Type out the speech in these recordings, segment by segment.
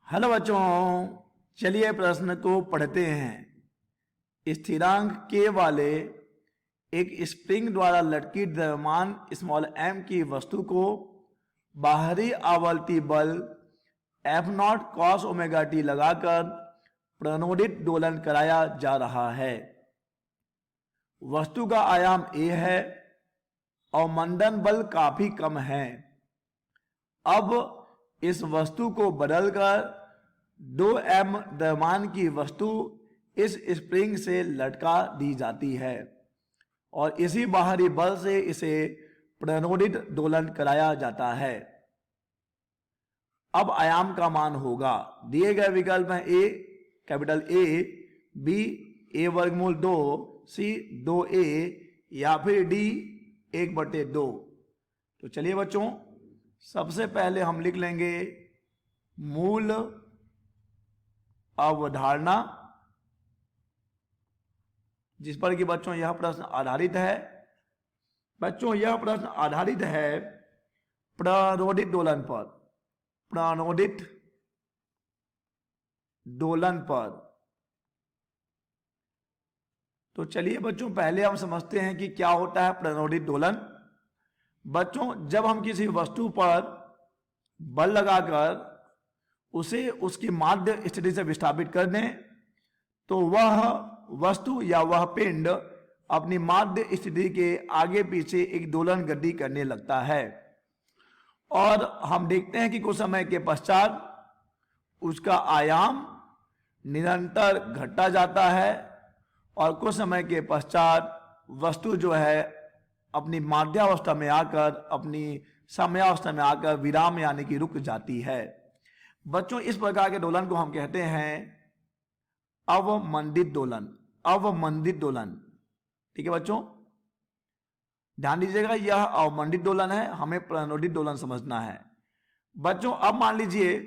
Hello बच्चों, चलिए प्रश्न को पढ़ते हैं। स्थिरांक के वाले एक स्प्रिंग द्वारा लटकी द्रव्यमान स्मॉल m की वस्तु को बाहरी आवर्ती बल F0 cos ओमेगा t लगाकर प्रणोदित दोलन कराया जा रहा है। वस्तु का आयाम a है और मंदन बल काफी कम है। अब इस वस्तु को बदलकर 2m द्रव्यमान की वस्तु इस स्प्रिंग से लटका दी जाती है और इसी बाहरी बल से इसे प्रणोदित दोलन कराया जाता है। अब आयाम का मान होगा, दिए गए विकल्प हैं ए कैपिटल ए, बी a वर्गमूल 2, सी 2a या फिर डी 1/2। तो चलिए बच्चों, सबसे पहले हम लिख लेंगे मूल अवधारणा जिस पर कि बच्चों यह प्रश्न आधारित है। बच्चों यह प्रश्न आधारित है प्रणोदित दोलन पर। प्रणोदित दोलन पर तो चलिए बच्चों, पहले हम समझते हैं कि क्या होता है प्रणोदित दोलन। बच्चों, जब हम किसी वस्तु पर बल लगाकर उसे उसकी माध्य स्थिति से विस्थापित कर दें तो वह वस्तु या वह पिंड अपनी माध्य स्थिति के आगे पीछे एक दोलन गति करने लगता है और हम देखते हैं कि कुछ समय के पश्चात उसका आयाम निरंतर घटता जाता है और कुछ समय के पश्चात वस्तु जो है अपनी माध्यावस्था में आकर, अपनी समयावस्था में आकर विराम यानी कि रुक जाती है। बच्चों, इस प्रकार के दोलन को हम कहते हैं अवमंदित दोलन। अवमंदित दोलन, ठीक है बच्चों, ध्यान दीजिएगा, यह अवमंदित दोलन है, हमें प्रणोदित दोलन समझना है। बच्चों, अब मान लीजिए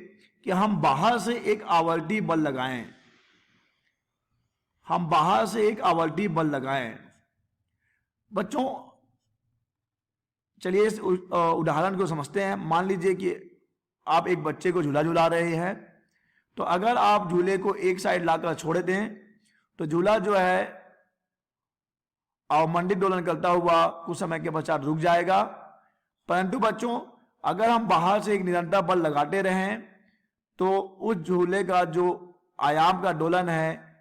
कि हम बाहर से एक आवर्ती बल लगाएं। हम बाहर से एक आवर्ती बल लगाएं। बच्चों, चलिए इस उदाहरण को समझते हैं। मान लीजिए कि आप एक बच्चे को झूला झूला रहे हैं, तो अगर आप झूले को एक साइड लाकर छोड़ दें तो झूला जो है अवमंदित दोलन करता हुआ कुछ समय के पश्चात रुक जाएगा। परंतु बच्चों, अगर हम बाहर से एक निरंतर बल लगाते रहें तो उस झूले का जो आयाम का दोलन है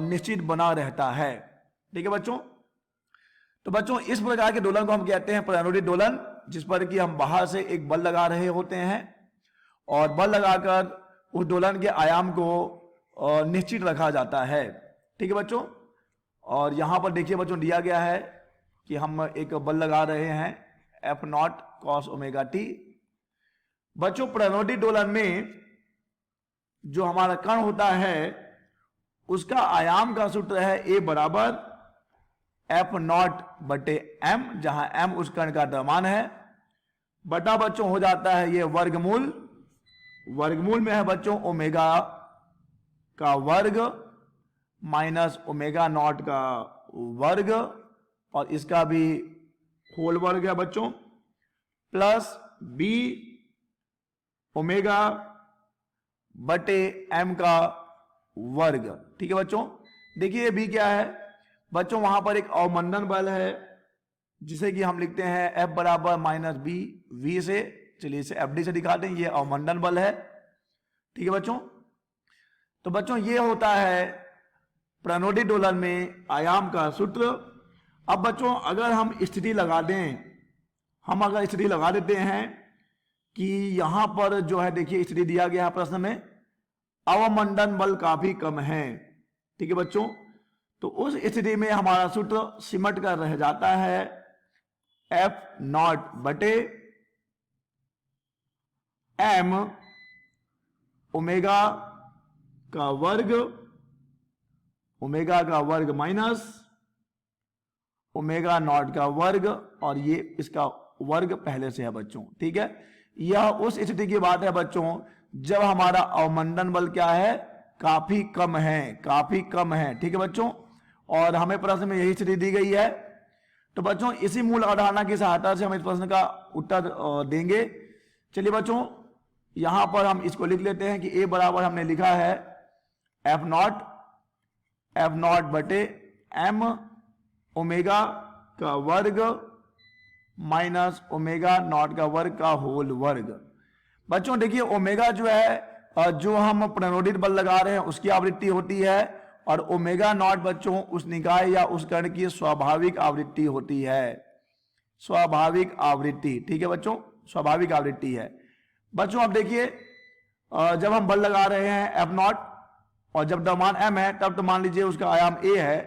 निश्चित बना रहता है। ठीक है बच्चों। तो बच्चों, इस प्रकार के दोलन को हम कहते हैं प्रणोदित दोलन, जिस पर कि हम बाहर से एक बल लगा रहे होते हैं और बल लगाकर उस दोलन के आयाम को निश्चित रखा जाता है। ठीक है बच्चों। और यहां पर देखिए बच्चों, दिया गया है कि हम एक बल लगा रहे हैं F0 cos ओमेगा t। बच्चों, प्रणोदित दोलन में जो हमारा कण होता है उसका आयाम का सूत्र है a बराबर F0/m, जहां m उस कण का द्रव्यमान है, बटा बच्चों हो जाता है ये वर्गमूल। वर्गमूल में है बच्चों ओमेगा का वर्ग माइनस ओमेगा नॉट का वर्ग और इसका भी होल वर्ग है बच्चों, प्लस b ओमेगा बटे m का वर्ग। ठीक है बच्चों। देखिए b क्या है बच्चों, वहां पर एक अवमंदन बल है जिसे कि हम लिखते हैं F बराबर -b v से, चलिए इसे FD से दिखाते हैं, ये अवमंदन बल है। ठीक है बच्चों। तो बच्चों, ये होता है प्रणोदित दोलन में आयाम का सूत्र। अब बच्चों, अगर हम स्थिति लगा दें, हम अगर स्थिति लगा देते हैं कि यहां पर जो है, देखिए स्थिति दिया गया है प्रश्न में, अवमंदन बल काफी कम है। ठीक है बच्चों। तो उस स्थिति में हमारा सूत्र सिमट कर रह जाता है F0/m ओमेगा का वर्ग माइनस ओमेगा नॉट का वर्ग, और ये इसका वर्ग पहले से है बच्चों। ठीक है। यह उस स्थिति की बात है बच्चों जब हमारा अवमंदन बल क्या है, काफी कम है, काफी कम है। ठीक है बच्चों। और हमें प्रश्न में यही स्थिति दी गई है। तो बच्चों, इसी मूल अवधारणा की सहायता से हम इस प्रश्न का उत्तर देंगे। चलिए बच्चों, यहां पर हम इसको लिख लेते हैं कि ए बराबर हमने लिखा है एफ नॉट बटे एम ओमेगा का वर्ग माइनस ओमेगा नॉट का वर्ग का होल वर्ग। बच्चों देखिए ओमेगा जो है जो हम प्रणोदित बल लगा रहे हैं उसकी आवृत्ति होती है, और ओमेगा नॉट बच्चों उस निकाय या उस कण की स्वाभाविक आवृत्ति होती है, स्वाभाविक आवृत्ति। ठीक है बच्चों, स्वाभाविक आवृत्ति है। बच्चों अब देखिए जब हम बल लगा रहे हैं एफ नॉट और जब द्रव्यमान m है तब तो मान लीजिए उसका आयाम a है।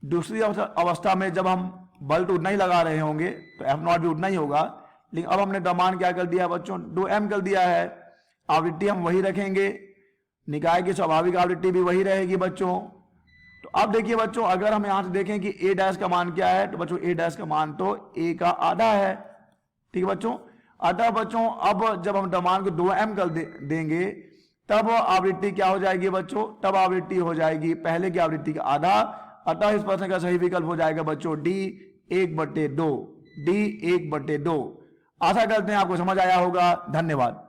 दूसरी अवस्था में जब हम बल तो उतना ही लगा रहे होंगे तो एफ नॉट भी उतना ही होगा, लेकिन अब हमने द्रव्यमान क्या कर दिया बच्चों 2m कर दिया है। आवृत्ति हम वही रखेंगे, निकाय की स्वाभाविक आवृत्ति भी वही रहेगी बच्चों। तो अब देखिए बच्चों अगर हम यहां से देखें कि a डैश का मान क्या है तो बच्चों a डैश का मान तो a का आधा है। ठीक है बच्चों, अतः बच्चों अब जब हम द्रव्यमान को 2m कर देंगे तब आवृत्ति क्या हो जाएगी बच्चों, तब आवृत्ति हो जाएगी पहले की आवृत्ति का आधा। अतः इस प्रश्न का सही विकल्प हो जाएगा बच्चों D 1/2, D 1/2। आशा करते हैं आपको समझ आया होगा। धन्यवाद।